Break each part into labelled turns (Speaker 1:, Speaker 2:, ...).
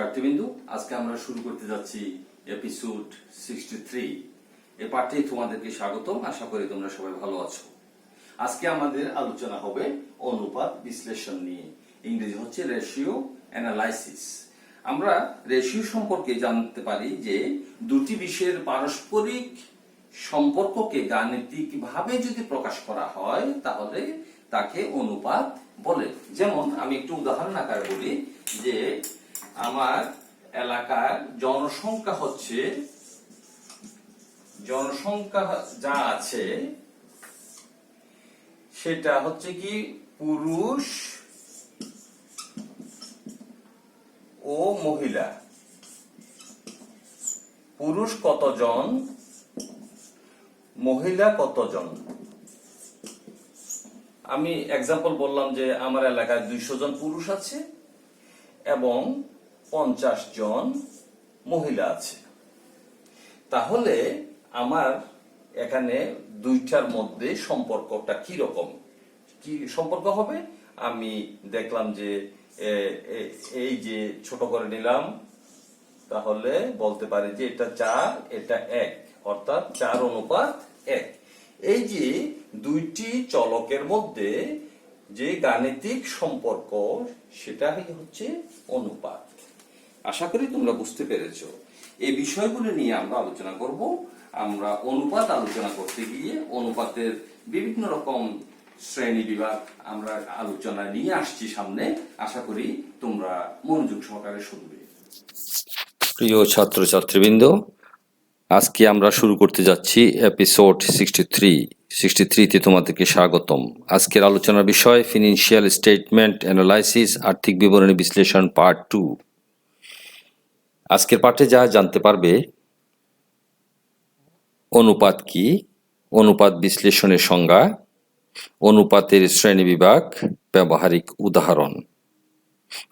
Speaker 1: শিক্ষার্থীবৃন্দু, আজকে আমরা শুরু করতে যাচ্ছি এপিসোড 63। এই পাঠে তোমাদেরকে স্বাগতম। আশা করি তোমরা সবাই ভালো আছো। আজকে আমাদের আলোচনা হবে অনুপাত বিশ্লেষণ নিয়ে। ইংরেজি হচ্ছে রেশিও অ্যানালাইসিস। আমরা রেশিও সম্পর্কে জানতে পারি যে দুটি বিষয়ের পারস্পরিক সম্পর্ককে গাণিতিকভাবে যদি প্রকাশ করা হয় তাহলে তাকে অনুপাত বলে। যেমন আমি একটু উদাহরণ আকারে বলি যে আমার এলাকার জনসংখ্যা যা আছে সেটা হচ্ছে কি পুরুষ ও মহিলা। পুরুষ কতজন, মহিলা কতজন। আমি এক্সাম্পল বললাম যে আমার এলাকায় 200 জন পুরুষ আছে এবং 50 জন মহিলা আছে। তাহলে আমার এখানে দুইটার মধ্যে সম্পর্কটা কি রকম, কি সম্পর্ক হবে? আমি দেখলাম যে এই যে ছোট করে নিলাম, তাহলে বলতে পারি যে এটা 4, এটা 1, অর্থাৎ 4:1। এই যে দুইটি চলকের মধ্যে যে গাণিতিক সম্পর্ক সেটাই হচ্ছে অনুপাত। আশা করি তোমরা বুঝতে পেরেছো। এই বিষয়গুলো নিয়ে আমরা আলোচনা করব। আমরা অনুপাত আলোচনা করতে গিয়ে অনুপাতের বিভিন্ন রকম শ্রেণী বিভাগ আমরা আলোচনা নিয়ে আসছি সামনে। আশা করি তোমরা মনোযোগ সহকারে শুনবে।
Speaker 2: প্রিয় ছাত্রছাত্রীবৃন্দ, আজকে আমরা শুরু করতে যাচ্ছি এপিসোড 63তে তোমাদেরকে স্বাগতম। আজকের আলোচনার বিষয় ফিনান্সিয়াল স্টেটমেন্ট অ্যানালাইসিস, আর্থিক বিবরণী বিশ্লেষণ পার্ট 2। আজকের পাঠে যা জানতে পারবে: অনুপাত কি, অনুপাত বিশ্লেষণের সংজ্ঞা, অনুপাতের শ্রেণীবিভাগ, ব্যবহারিক উদাহরণ।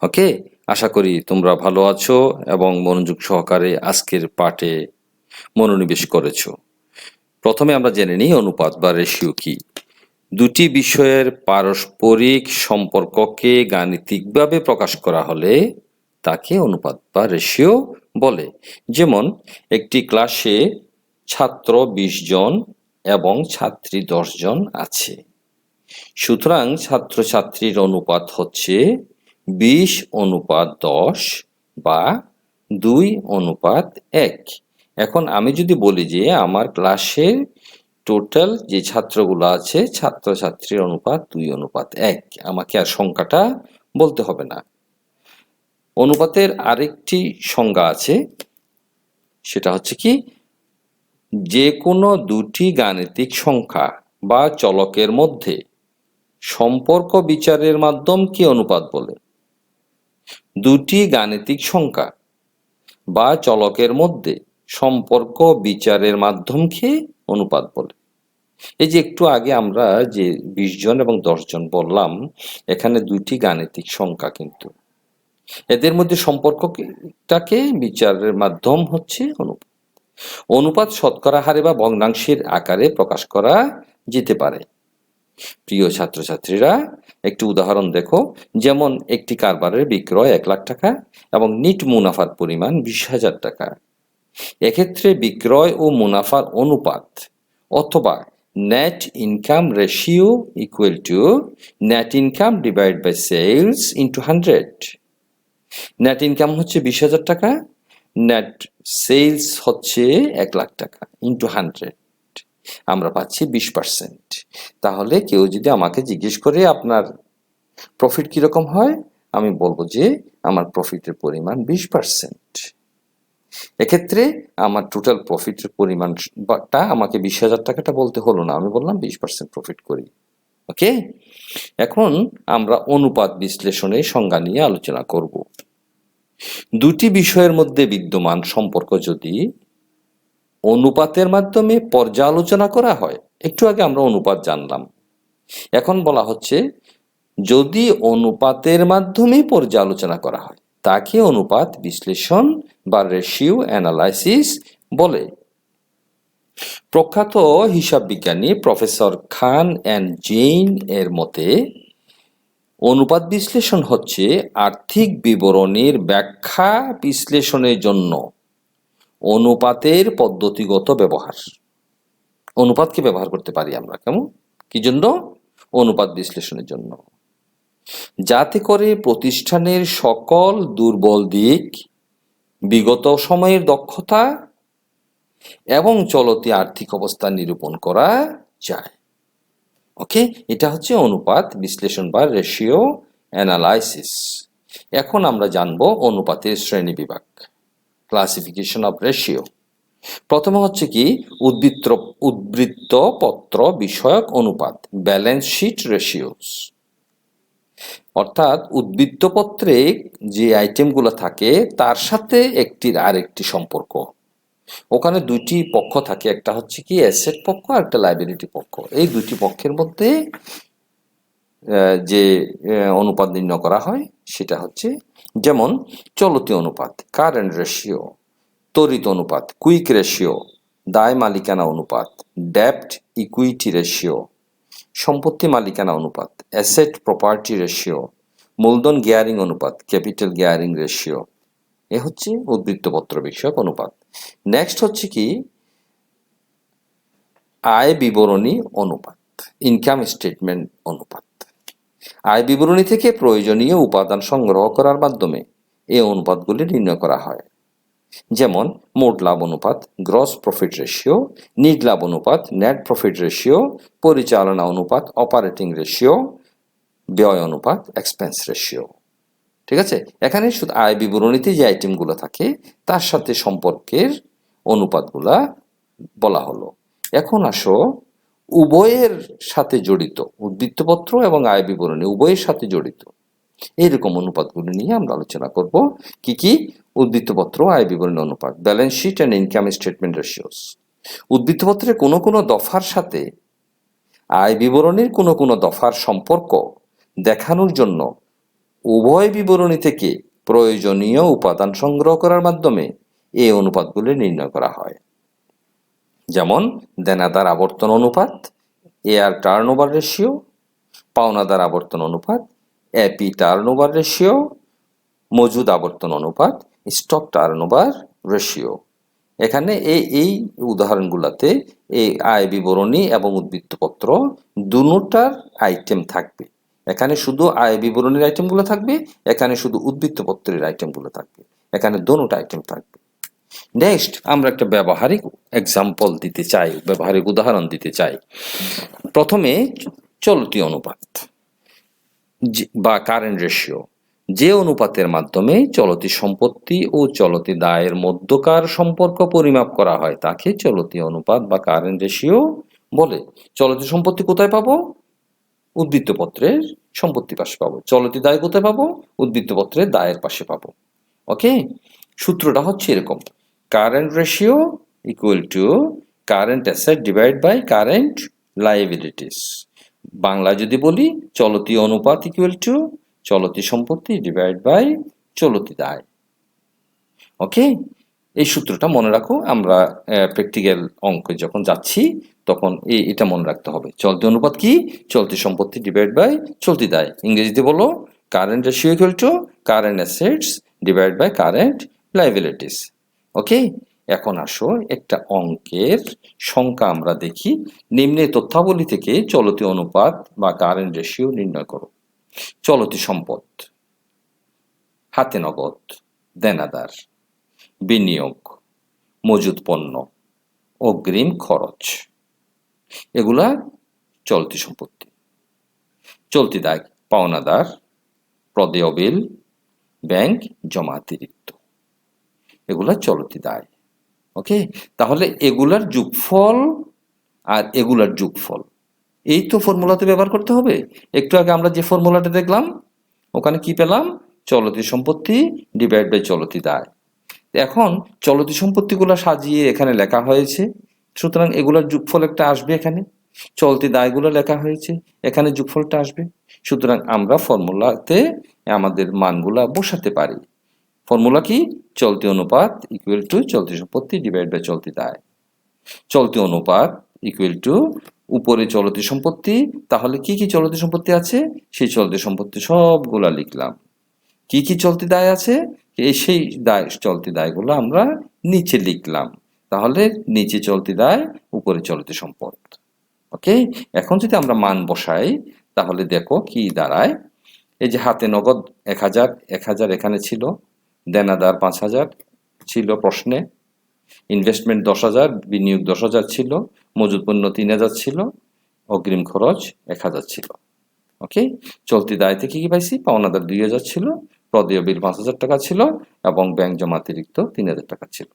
Speaker 2: ওকে, আশা করি তোমরা ভালো আছো এবং মনোযোগ সহকারে আজকের পাঠে মনোনিবেশ করেছো। প্রথমে আমরা জেনে নিই অনুপাত বা রেশিও কি। দুটি বিষয়ের পারস্পরিক সম্পর্ককে গাণিতিকভাবে প্রকাশ করা হলে তাকে অনুপাত বা রেশিও বলে। যেমন একটি ক্লাসে ছাত্র 20 জন এবং ছাত্রী 10 জন আছে, সুতরাং ছাত্রছাত্রীর অনুপাত হচ্ছে 20:10 বা 2:1। এখন আমি যদি বলি যে আমার ক্লাসের টোটাল যে ছাত্রগুলো আছে ছাত্রছাত্রীর অনুপাত 2:1, আমাকে আর সংখ্যাটা বলতে হবে না। অনুপাতের আরেকটি সংজ্ঞা আছে, সেটা হচ্ছে কি, যে কোনো দুটি গাণিতিক সংখ্যা বা চলকের মধ্যে সম্পর্ক বিচারের মাধ্যমকে অনুপাত বলে। দুটি গাণিতিক সংখ্যা বা চলকের মধ্যে সম্পর্ক বিচারের মাধ্যমকে অনুপাত বলে। এই যে একটু আগে আমরা যে 20 জন এবং 10 জন বললাম, এখানে দুটি গাণিতিক সংখ্যা, কিন্তু এদের মধ্যে সম্পর্কটাকে বিচারের মাধ্যম হচ্ছে অনুপাত। অনুপাত শতকরা হারে বা ভগ্নাংশের আকারে প্রকাশ করা যেতে পারে। প্রিয় ছাত্রছাত্রীরা, একটি উদাহরণ দেখো। যেমন একটি কারবারের বিক্রয় 1 লাখ টাকা এবং নিট মুনাফার পরিমাণ 20,000 টাকা। এক্ষেত্রে বিক্রয় ও মুনাফার অনুপাত অথবা net income ratio equal to net income divide by sales into 100। Net income হচ্ছে 20,000 টাকা, নেট সেলস হচ্ছে 1 লাখ টাকা, ইন্টু 100 আমরা পাচ্ছি 20%। তাহলে কেউ যদি আমাকে জিজ্ঞেস করে আপনার প্রফিট কিরকম হয়, আমি বলবো যে আমার প্রফিটের পরিমাণ 20%। এক্ষেত্রে আমার টোটাল প্রফিটের পরিমাণটা আমাকে 20,000 টাকাটা বলতে হলো না, আমি বললাম 20% প্রফিট করি। ওকে, এখন আমরা অনুপাত বিশ্লেষণের সংজ্ঞা নিয়ে আলোচনা করব। দুটি বিষয়ের মধ্যে বিদ্যমান সম্পর্ক যদি অনুপাতের মাধ্যমে পর্যালোচনা করা হয়, একটু আগে আমরা অনুপাত জানলাম, এখন বলা হচ্ছে যদি অনুপাতের মাধ্যমে পর্যালোচনা করা হয় তাকে অনুপাত বিশ্লেষণ বা রেশিও অ্যানালাইসিস বলে। প্রখ্যাত হিসাব বিজ্ঞানী প্রফেসর খান অ্যান্ড জেইন এর মতে অনুপাত বিশ্লেষণ হচ্ছে আর্থিক বিবরণীর ব্যাখ্যা বিশ্লেষণের জন্য অনুপাতের পদ্ধতিগত ব্যবহার। অনুপাতকে ব্যবহার করতে পারি আমরা কেমন, কি জন্য? অনুপাত বিশ্লেষণের জন্য, যাতে করে প্রতিষ্ঠানের সকল দুর্বল দিক, বিগত সময়ের দক্ষতা এবং চলতি আর্থিক অবস্থা নিরূপণ করা যায়। ওকে, এটা হচ্ছে অনুপাত বিশ্লেষণ বা রেশিও অ্যানালাইসিস। এখন আমরা জানবো অনুপাতের শ্রেণী বিভাগ, ক্লাসিফিকেশন অফ রেশিও। প্রথমে হচ্ছে কি উদ্বৃত্তপত্র বিষয়ক অনুপাত, ব্যালেন্স শিট রেশিওস। অর্থাৎ উদ্বৃত্তপত্রে যে আইটেমগুলো থাকে তার সাথে একটির আরেকটি সম্পর্ক। ওখানে দুইটি পক্ষ থাকে, একটা হচ্ছে কি অ্যাসেট পক্ষ আর একটা লাইবিলিটি পক্ষ। এই দুইটি পক্ষের মধ্যে যে অনুপাত নির্ণয় করা হয় সেটা হচ্ছে, যেমন চলতি অনুপাত, কারেন্ট রেশিও, তড়িৎ অনুপাত, কুইক রেশিও, দায় মালিকানা অনুপাত, ডেপ্ট ইকুইটি রেশিও, সম্পত্তি মালিকানা অনুপাত, অ্যাসেট প্রপার্টি রেশিও, মূলধন গিয়ারিং অনুপাত, ক্যাপিটাল গিয়ারিং রেশিও। এ হচ্ছে উদ্বৃত্তপত্র বিষয়ক অনুপাত। নেক্সট হচ্ছে কি আয় বিবরণী অনুপাত, ইনকাম স্টেটমেন্ট অনুপাত। আয় বিবরণী থেকে প্রয়োজনীয় উপাদান সংগ্রহ করার মাধ্যমে এই অনুপাতগুলি নির্ণয় করা হয়, যেমন মোট লাভ অনুপাত, গ্রস প্রফিট রেশিও, নিট লাভ অনুপাত, নেট প্রফিট রেশিও, পরিচালনা অনুপাত, অপারেটিং রেশিও, ব্যয় অনুপাত, এক্সপেন্স রেশিও। ঠিক আছে, এখানে শুধু আয় বিবরণীতে যে আইটেমগুলো থাকে তার সাথে সম্পর্কের অনুপাতগুলা বলা হলো। এখন আসো উভয়ের সাথে জড়িত, উদ্বৃত্তপত্র এবং আয় বিবরণী উভয়ের সাথে জড়িত এইরকম অনুপাতগুলো নিয়ে আমরা আলোচনা করব। কি কি? উদ্বৃত্তপত্র, আয় বিবরণী অনুপাত, balance sheet and income statement ratios. উদ্বৃত্তপত্রের কোনো কোনো দফার সাথে আয় বিবরণীর কোনো কোনো দফার সম্পর্ক দেখানোর জন্য উভয় বিবরণী থেকে প্রয়োজনীয় উপাদান সংগ্রহ করার মাধ্যমে এই অনুপাতগুলি নির্ণয় করা হয়, যেমন দেনাদার আবর্তন অনুপাত, এআর টার্নওভার রেশিও, পাওনাদার আবর্তন অনুপাত, এপি টার্নওভার রেশিও, মজুদ আবর্তন অনুপাত, স্টক টার্নওভার রেশিও। এখানে এই উদাহরণগুলোতে এই আয় বিবরণী এবং উদ্বৃত্তপত্র দুটার আইটেম থাকবে। এখানে শুধু আয় বিবরণীর আইটেমগুলো থাকবে, এখানে শুধু উদ্বৃত্তপত্রের আইটেমগুলো থাকবে, এখানে দুটো আইটেম থাকবে। নেক্সট আমরা একটা ব্যবহারিক এক্সাম্পল দিতে চাই, ব্যবহারিক উদাহরণ দিতে চাই। প্রথমে চলতি অনুপাত বা কারেন্ট রেশিও, যে অনুপাতের মাধ্যমে চলতি সম্পত্তি ও চলতি দায়ের মধ্যকার সম্পর্ক পরিমাপ করা হয় তাকে চলতি অনুপাত বা কারেন্ট রেশিও বলে। চলতি সম্পত্তি কোথায় পাবো? উদ্বৃত্তপত্রের সম্পত্তি পাশে পাবো। চলতি দায় কোথায় পাবো? উদ্বৃত্তপত্রের দায়ের পাশে পাবো। ওকে, সূত্রটা হচ্ছে এরকম, current ratio equal to current asset divide by current liabilities. Bangla যদি বলি, চলতি অনুপাত ইকুয়াল টু চলতি সম্পত্তি ডিভাইড বাই চলতি দায়। ওকে, এই সূত্রটা মনে রাখো, আমরা প্র্যাকটিক্যাল অঙ্কে যখন যাচ্ছি তখন এটা মনে রাখতে হবে। চলতি অনুপাত কি? চলতি সম্পত্তি ডিভাইড বাই চলতি দায়। ইংরেজিতে বলো current ratio equal to current assets divide by current liabilities. Okay, এখন আসো একটা অঙ্কের সংখ্যা আমরা দেখি। নিম্নের তথ্যাবলী থেকে চলতি অনুপাত বা কারেন্ট রেশিও নির্ণয় করো। চলতি সম্পদ, হাতে নগদ, দেনাদার, বিনিয়োগ, মজুদ পণ্য, অগ্রিম খরচ, এগুলা চলতি সম্পত্তি। চলতি দায়, পাওনাদার, প্রদেয় বিল, ব্যাংক জমা অতিরিক্ত, এগুলা চলতি দায়। ওকে, তাহলে এগুলার যোগফল আর এগুলার যোগফল এই তো ফর্মুলাতে ব্যবহার করতে হবে। একটু আগে আমরা যে ফর্মুলাটা দেখলাম ওখানে কি পেলাম? চলতি সম্পত্তি ডিভাইড বাই চলতি দায়। এখন চলতি সম্পত্তিগুলো সাজিয়ে এখানে লেখা হয়েছে, সুতরাং এগুলোর যোগফল একটা আসবে এখানে। চলতি দায়গুলো লেখা হয়েছে, এখানে যোগফলটা আসবে। সুতরাং আমরা ফর্মুলাতে আমাদের মানগুলা বসাতে পারি। ফর্মুলা কি? চলতি অনুপাত ইকুয়াল টু চলতি সম্পত্তি ডিভাইড বাই চলতি দায়। চলতি অনুপাত ইকুয়াল টু উপরে চলতি সম্পত্তি, তাহলে কি কি চলতি সম্পত্তি আছে সেই চলতি সম্পত্তি সবগুলা লিখলাম। কি কি চলতি দায় আছে সেই দায় চলতি দায়গুলো আমরা নিচে লিখলাম। তাহলে নিচে চলতি দায়, উপরে চলতি সম্পদ। ওকে, এখন যদি আমরা মান বসাই তাহলে দেখো কি দাঁড়ায়। এই যে হাতে নগদ 1000 এখানে ছিল, দেনাদার 5000 ছিল প্রশ্নে, ইনভেস্টমেন্ট 10,000, বিনিয়োগ 10,000 ছিল, মজুদ পণ্য 3000 ছিল, অগ্রিম খরচ 1000 ছিল। ওকে, চলতি দায় থেকে কি পাইছি, পাওনাদার 2000 ছিল, প্রদেয় বিল 5000 টাকা ছিল এবং ব্যাংক জমা অতিরিক্ত 3000 টাকা ছিল।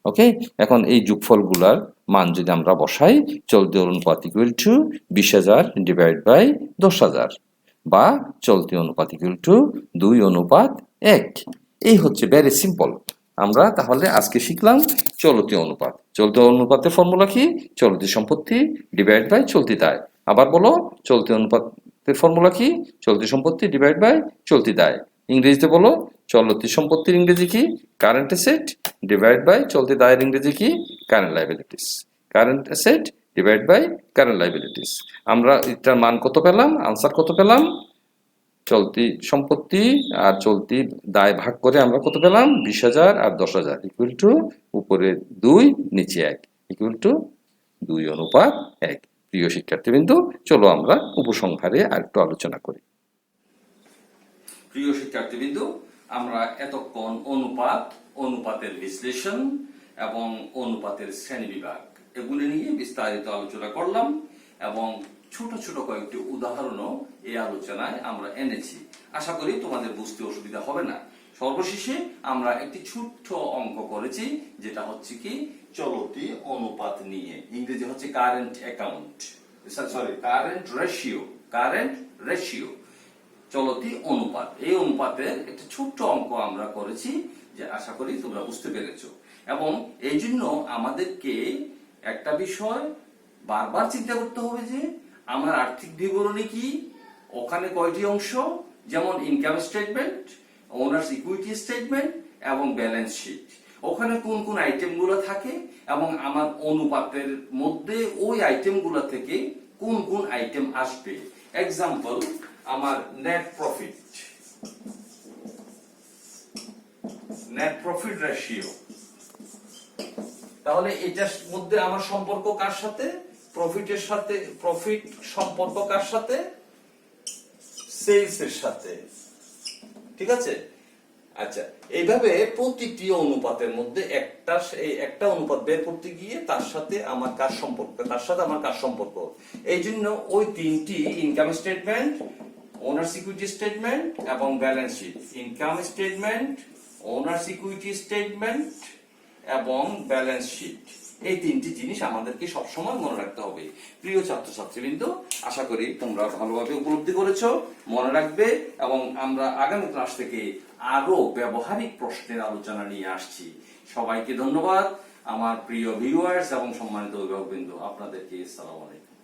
Speaker 2: ওকে, এখন এই যোগফলগুলার মান যদি আমরা বসাই, চলতি অনুপাত ইকুয়াল টু 20,000 ডিভাইড বাই 10,000 বা চলতি অনুপাত ইকুয়াল টু 2:1। এই হচ্ছে ভেরি সিম্পল। আমরা তাহলে আজকে শিখলাম চলতি অনুপাত। চলতি অনুপাতের ফর্মুলা কি, চলতি সম্পত্তি ডিভাইড বাই চলতি দায়। আবার বলো, চলতি অনুপাতের ফর্মুলা কি, চলতি সম্পত্তি ডিভাইড বাই চলতি দায়। ইংরেজিতে বলো, চলতি সম্পত্তির ইংরেজি কি, কারেন্ট অ্যাসেট ডিভাইড বাই চলতি দায়ের ইংরেজি কি, current liabilities. Current asset divide by current liabilities. আমরা এটার মান কত পেলাম, আনসার কত পেলাম, চলতি সম্পত্তি আর চলতি দায় ভাগ করে আমরা কত পেলাম, 20,000 আর 10,000 ইকুয়াল টু উপরে 2 নিচে 1 ইকুয়াল টু 2:1। প্রিয় শিক্ষার্থীবৃন্দু, চলো আমরা উপসংহারে আর একটু আলোচনা করি।
Speaker 1: প্রিয় শিক্ষার্থীবৃন্দ, আমরা এতক্ষণ অনুপাত, অনুপাতের বিশ্লেষণ এবং অনুপাতের শ্রেণীবিভাগ এগুলি নিয়ে বিস্তারিত আলোচনা করলাম এবং ছোট ছোট কয়েকটি উদাহরণও এই আলোচনায় আমরা এনেছি। আশা করি তোমাদের বুঝতে অসুবিধা হবে না। সর্বশেষে আমরা একটি ছোট্ট অঙ্ক করেছি, যেটা হচ্ছে কি চলতি অনুপাত নিয়ে, ইংরেজি হচ্ছে current account, current ratio. Current ratio, চলতি অনুপাত। এই অনুপাতের একটা ছোট্ট অঙ্ক আমরা করেছি, যে আশা করি তোমরা বুঝতে পেরেছো। এবং এই জন্য আমাদেরকে একটা বিষয় বারবার চিন্তা করতে হবে যে আমার আর্থিক বিবরণী কি, ওখানে কয়টি অংশ, যেমন income statement, owners equity statement এবং ব্যালেন্স শিট, ওখানে কোন কোন আইটেমগুলো থাকে এবং আমার অনুপাতের মধ্যে ওই আইটেমগুলো থেকে কোন কোন আইটেম আসবে। এক্সাম্পল, আমার নেট প্রফিট রেশিও। তাহলে এটার মধ্যে আমার সম্পর্ক কার সাথে, প্রফিটের সাথে। প্রফিট সম্পর্ক কার সাথে, সেলস এর সাথে। ঠিক আছে, আচ্ছা, এইভাবে প্রতিটি অনুপাতের মধ্যে একটা অনুপাত বের করতে গিয়ে তার সাথে আমার কার সম্পর্ক, এই জন্য ওই তিনটি income statement, owners equity statement এবং balance sheet. Income statement, owners equity statement এবং ব্যালেন্স শিট, এই তিনটি জিনিস আমাদেরকে সবসময় মনে রাখতে হবে। প্রিয় ছাত্রছাত্রীবৃন্দ, আশা করি তোমরা ভালোভাবে উপলব্ধি করেছো, মনে রাখবে। এবং আমরা আগামী ক্লাস থেকে আরো ব্যবহারিক প্রশ্নের আলোচনা নিয়ে আসছি। সবাইকে ধন্যবাদ, আমার প্রিয় ভিউয়ার্স এবং সম্মানিত অভিভাবকবৃন্দ, আপনাদেরকে আসসালামু আলাইকুম।